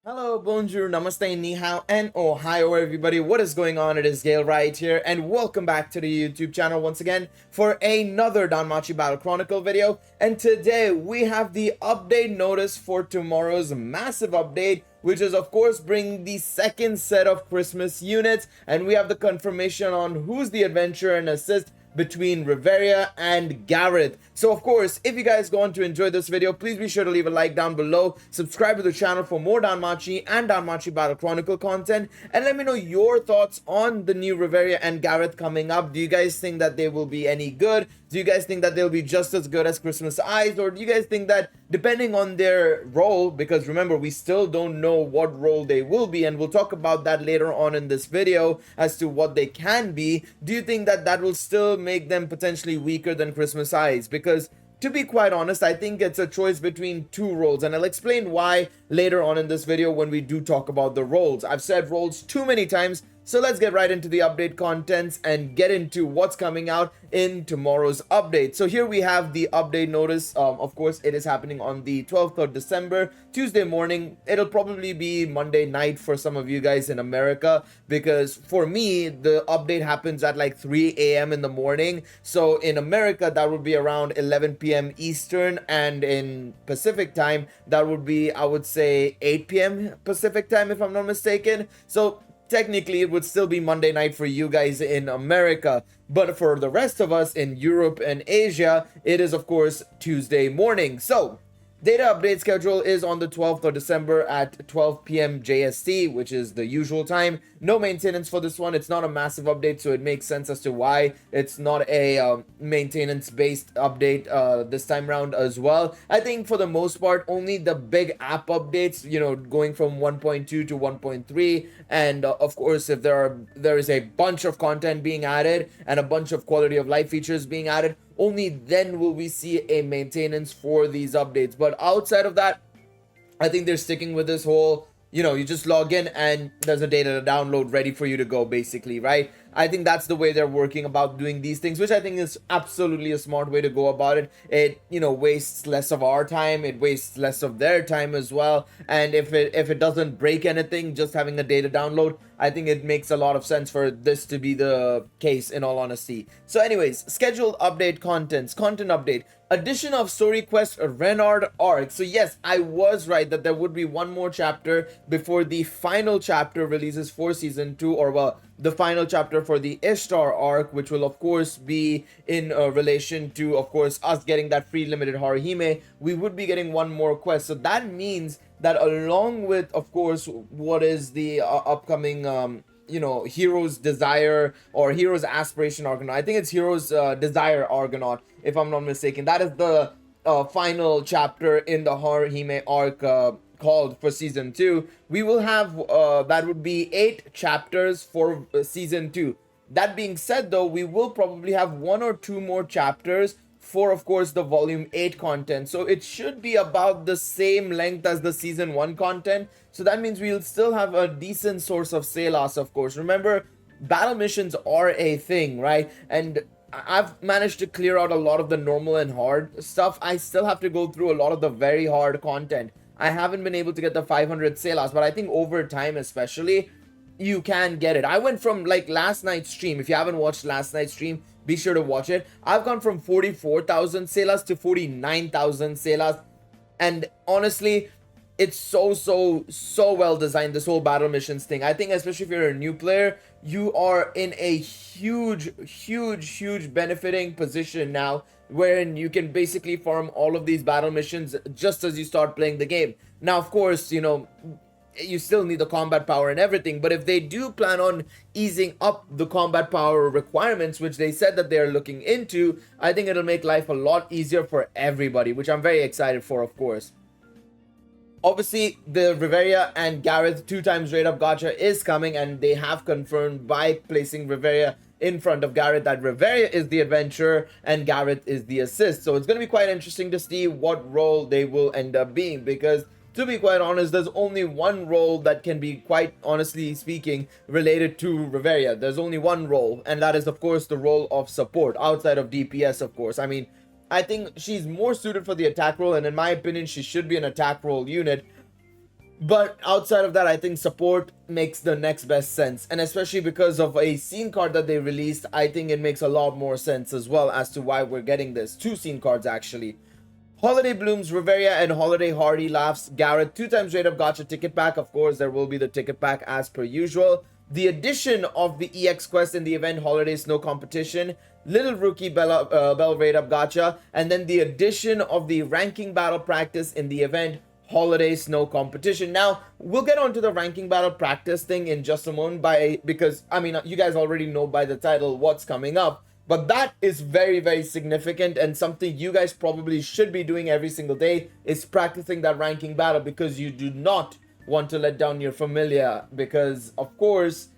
Hello, bonjour, namaste, ni hao, and ohio everybody. What is going on? It is Galeriot here, and welcome back to the YouTube channel once again for another Danmachi Battle Chronicle video. And today we have the update notice for tomorrow's massive update, which is of course bringing the second set of Christmas units, and we have the confirmation on who's the adventurer and assist between Riveria and Gareth. So of course, if you guys going to enjoy this video, please be sure to leave a like down below, subscribe to the channel for more Danmachi and Danmachi Battle Chronicle content, and let me know your thoughts on the new Riveria and Gareth coming up. Do you guys think that they will be any good? Do you guys think that they'll be just as good as Christmas Eyes? Or do you guys think that depending on their role, because remember, we still don't know what role they will be, and we'll talk about that later on in this video as to what they can be, do you think that that will still make them potentially weaker than Christmas Eyes? Because to be quite honest, I think it's a choice between two roles, and I'll explain why later on in this video when we do talk about the roles. I've said roles too many times, so let's get right into the update contents and get into what's coming out in tomorrow's update. So here we have the update notice. Of course, it is happening on the 12th of December, Tuesday morning. It'll probably be Monday night for some of you guys in America, because for me, the update happens at like 3 a.m. in the morning. So in America, that would be around 11 p.m. Eastern, and in Pacific time, that would be, I would say, 8 p.m. Pacific time, if I'm not mistaken. So technically it would still be Monday night for you guys in America, but for the rest of us in Europe and Asia, it is of course Tuesday morning. So data update schedule is on the 12th of December at 12 p.m. JST, which is the usual time. No maintenance for this one. It's not a massive update, so it makes sense as to why it's not a maintenance-based update this time around as well. I think for the most part, only the big app updates, you know, going from 1.2 to 1.3, and of course, if there is a bunch of content being added and a bunch of quality of life features being added, only then will we see a maintenance for these updates. But outside of that, I think they're sticking with this whole, you know, you just log in and there's a data to download ready for you to go, basically, right? I think that's the way they're working about doing these things, which I think is absolutely a smart way to go about it. It, you know, wastes less of our time, it wastes less of their time as well. And if it doesn't break anything, just having a data download, I think it makes a lot of sense for this to be the case, in all honesty. So anyways, scheduled update content update. Addition of story quest Renard arc. So yes, I was right that there would be one more chapter before the final chapter releases for season 2, or well, the final chapter for the Ishtar arc, which will of course be in relation to, of course, us getting that free limited Haruhime. We would be getting one more quest, so that means that along with, of course, what is the upcoming you know, Hero's Desire or Hero's Aspiration Argonaut. I think it's Hero's Desire Argonaut, if I'm not mistaken. That is the final chapter in the Haruhime arc called for season 2. We will have that would be 8 chapters for season 2. That being said, though, we will probably have 1 or 2 more chapters for, of course, the volume 8 content. So it should be about the same length as the season 1 content. So that means we'll still have a decent source of Salas, of course. Remember, battle missions are a thing, right? And I've managed to clear out a lot of the normal and hard stuff. I still have to go through a lot of the very hard content. I haven't been able to get the 500 Salas, but I think over time especially, you can get it. I went from, like, last night's stream. If you haven't watched last night's stream, be sure to watch it. I've gone from 44,000 Salas to 49,000 Salas, and honestly, it's so well designed, this whole battle missions thing. I think especially if you're a new player, you are in a huge benefiting position now, wherein you can basically farm all of these battle missions just as you start playing the game. Now, of course, you know, you still need the combat power and everything, but if they do plan on easing up the combat power requirements, which they said that they're looking into, I think it'll make life a lot easier for everybody, which I'm very excited for, of course. Obviously, the Riveria and Gareth 2x rate up gacha is coming, and they have confirmed by placing Riveria in front of Gareth that Riveria is the adventurer and Gareth is the assist. So it's going to be quite interesting to see what role they will end up being, because to be quite honest, there's only one role that can be, quite honestly speaking, related to Riveria. There's only one role, and that is, of course, the role of support, outside of DPS, of course. I mean, I think she's more suited for the attack role, and in my opinion, she should be an attack role unit. But outside of that, I think support makes the next best sense. And especially because of a scene card that they released, I think it makes a lot more sense as well as to why we're getting this. 2 scene cards actually. Holiday Blooms, Riveria, and Holiday Hardy Laughs, Gareth, 2 times rate of gacha ticket pack. Of course, there will be the ticket pack as per usual. The addition of the EX quest in the event Holiday Snow Competition, Little Rookie Bell rate up gacha, and then the addition of the ranking battle practice in the event Holiday Snow Competition. Now, we'll get onto the ranking battle practice thing in just a moment because, I mean, you guys already know by the title what's coming up. But that is very, very significant, and something you guys probably should be doing every single day is practicing that ranking battle, because you do not want to let down your Familia, because, of course,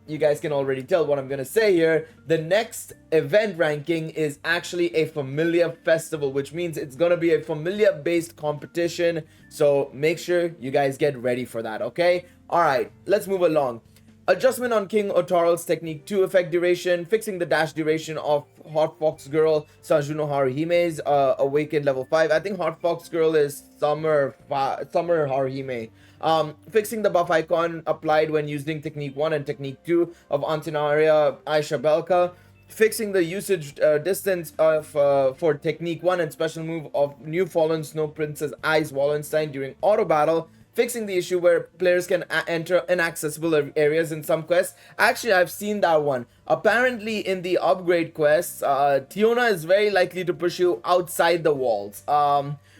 you guys can already tell what I'm going to say here. The next event ranking is actually a Familia festival, which means it's going to be a Familia based competition. So make sure you guys get ready for that, okay? All right, let's move along. Adjustment on King Otaral's Technique 2 effect duration, fixing the dash duration of Hot Fox Girl Sajuno Haruhime's Awakened level 5. I think Hot Fox Girl is Summer Haruhime. Fixing the buff icon applied when using Technique 1 and Technique 2 of Antinaria Aisha Belka. Fixing the usage distance of for Technique 1 and special move of New Fallen Snow Princess Ice Wallenstein during auto battle. Fixing the issue where players can enter inaccessible areas in some quests. Actually, I've seen that one. Apparently, in the upgrade quests, Tiona is very likely to push you outside the walls,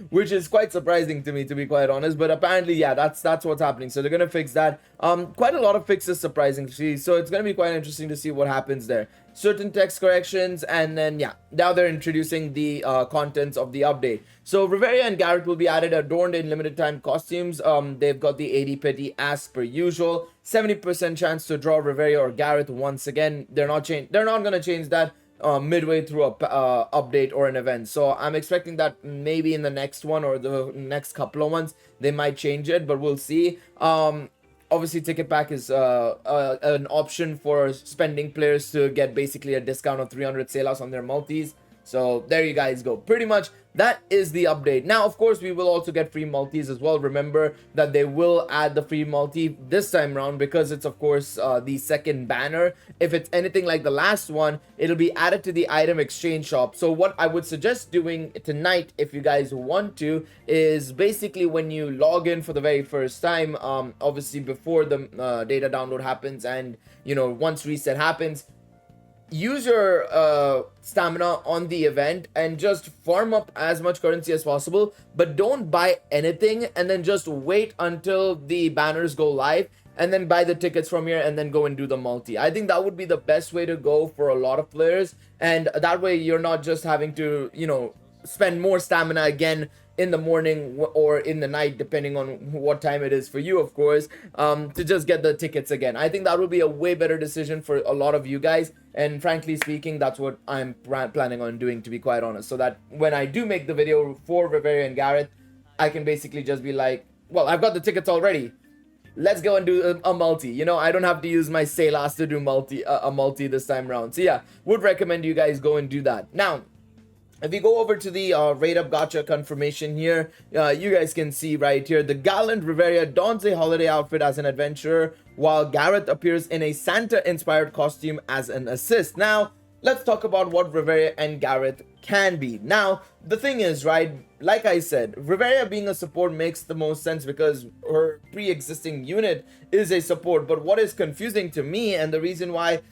which is quite surprising to me, to be quite honest. But apparently, yeah, that's what's happening. So they're gonna fix that. Quite a lot of fixes, surprisingly. So it's gonna be quite interesting to see what happens there. Certain text corrections, and then yeah, now they're introducing the contents of the update. So Riveria and Gareth will be added adorned in limited time costumes. They've got the 80 pity as per usual. 70% chance to draw Riveria or Gareth once again. They're not gonna change that midway through a update or an event. So I'm expecting that maybe in the next one or the next couple of months they might change it, but we'll see. Obviously, ticket pack is an option for spending players to get basically a discount of 300 Salas on their multis. So there you guys go. Pretty much that is the update. Now, of course, we will also get free multis as well. Remember that they will add the free multi this time around because it's, of course, the second banner. If it's anything like the last one, it'll be added to the item exchange shop. So what I would suggest doing tonight, if you guys want to, is basically when you log in for the very first time, obviously before the data download happens and, you know, once reset happens, use your stamina on the event and just farm up as much currency as possible, but don't buy anything and then just wait until the banners go live and then buy the tickets from here and then go and do the multi. I think that would be the best way to go for a lot of players, and that way you're not just having to, you know, spend more stamina again in the morning or in the night, depending on what time it is for you, of course, to just get the tickets again. I think that would be a way better decision for a lot of you guys, and frankly speaking, that's what I'm planning on doing, to be quite honest, so that when I do make the video for Riveria and Gareth, I can basically just be like, well, I've got the tickets already, let's go and do a multi. You know, I don't have to use my Salas to do a multi this time around. So yeah, would recommend you guys go and do that. Now, if you go over to the rate up gacha confirmation here, you guys can see right here, the gallant Riveria dons a holiday outfit as an adventurer, while Gareth appears in a Santa-inspired costume as an assist. Now, let's talk about what Riveria and Gareth can be. Now, the thing is, right, like I said, Riveria being a support makes the most sense because her pre-existing unit is a support. But what is confusing to me, and the reason why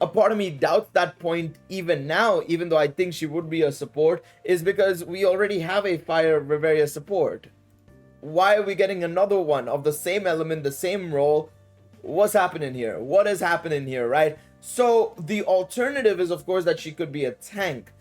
a part of me doubts that point even now, even though I think she would be a support, is because we already have a Fire Riveria support. Why are we getting another one of the same element, the same role? What's happening here? What is happening here, right? So the alternative is, of course, that she could be a tank.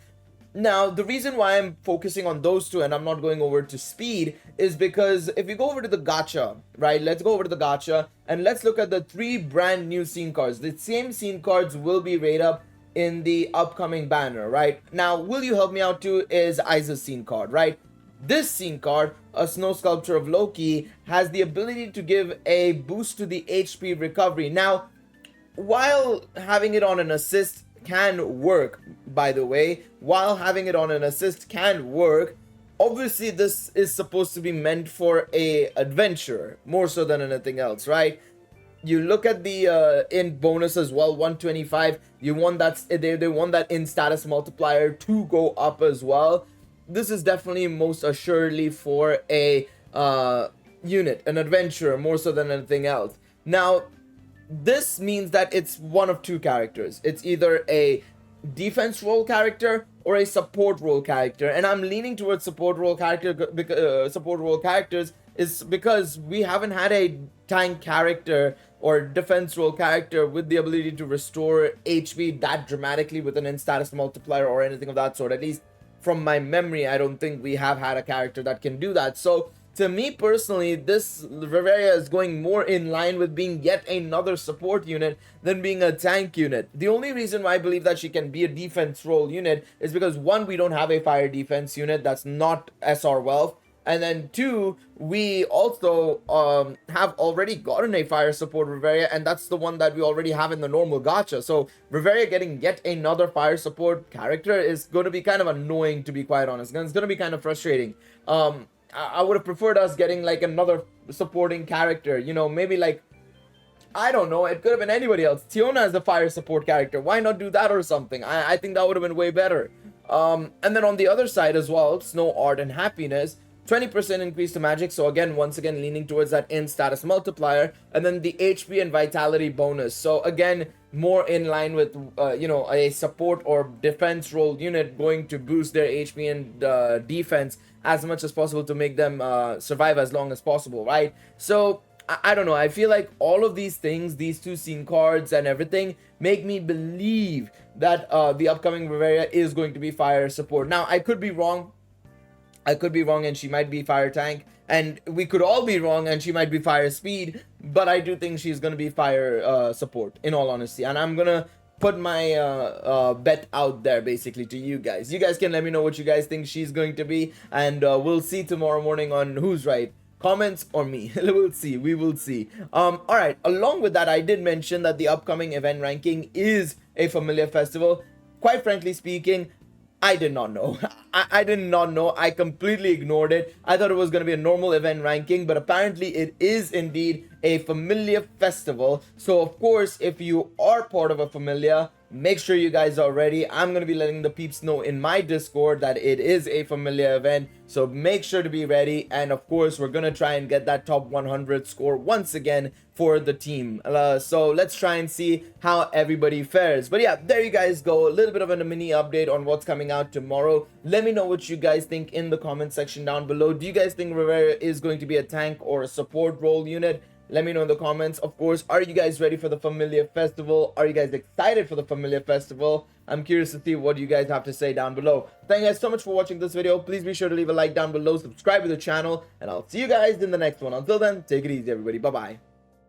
Now, the reason why I'm focusing on those two and I'm not going over to speed is because if you go over to the gacha, right, let's go over to the gacha and let's look at the 3 brand new scene cards. The same scene cards will be rated up in the upcoming banner, right? Now, will you help me out too is Isa's scene card, right? This scene card, a Snow Sculpture of Loki, has the ability to give a boost to the HP recovery. Now, while having it on an assist can work, by the way, while having it on an assist can work, obviously this is supposed to be meant for a adventurer more so than anything else, right? You look at the in bonus as well, 125. You want that, they want that in status multiplier to go up as well. This is definitely most assuredly for a unit, an adventurer more so than anything else. Now this means that it's one of two characters. It's either a defense role character or a support role character, and I'm leaning towards support role character. Support role characters is because we haven't had a tank character or defense role character with the ability to restore HP that dramatically with an in status multiplier or anything of that sort. At least from my memory, I don't think we have had a character that can do that. So to me personally, this Riveria is going more in line with being yet another support unit than being a tank unit. The only reason why I believe that she can be a defense role unit is because one, we don't have a fire defense unit that's not SR Wealth. And then two, we also have already gotten a fire support Riveria, and that's the one that we already have in the normal gacha. So Riveria getting yet another fire support character is going to be kind of annoying, to be quite honest. It's going to be kind of frustrating. I would have preferred us getting like another supporting character, you know, maybe like, I don't know, it could have been anybody else. Tiona as a fire support character, why not do that or something? I think that would have been way better. And then on the other side as well, Snow, Art, and Happiness, 20% increase to magic, so again, once again, leaning towards that in status multiplier, and then the HP and vitality bonus. So again, more in line with, you know, a support or defense role unit going to boost their HP and defense as much as possible to make them survive as long as possible, right? So I don't know, I feel like all of these things, these two scene cards and everything, make me believe that the upcoming Riveria is going to be fire support. Now, I could be wrong. And she might be fire tank, and we could all be wrong and she might be fire speed, but I do think she's going to be fire support, in all honesty. And I'm going to put my bet out there basically to you guys. You guys can let me know what you guys think she's going to be, and we'll see tomorrow morning on who's right, comments or me. We will see. All right, along with that, I did mention that the upcoming event ranking is a Familia festival. Quite frankly speaking, I did not know. I did not know. I completely ignored it. I thought it was going to be a normal event ranking, but apparently it is indeed a Familia festival. So of course, if you are part of a Familia, make sure you guys are ready. I'm going to be letting the peeps know in my Discord that it is a Familia event. So make sure to be ready. And of course, we're going to try and get that top 100 score once again for the team. So let's try and see how everybody fares. But yeah, there you guys go. A little bit of a mini update on what's coming out tomorrow. Let me know what you guys think in the comment section down below. Do you guys think Riveria is going to be a tank or a support role unit? Let me know in the comments. Of course, are you guys ready for the Familia Festival? Are you guys excited for the Familia Festival? I'm curious to see what you guys have to say down below. Thank you guys so much for watching this video. Please be sure to leave a like down below, subscribe to the channel, and I'll see you guys in the next one. Until then, take it easy, everybody. Bye-bye.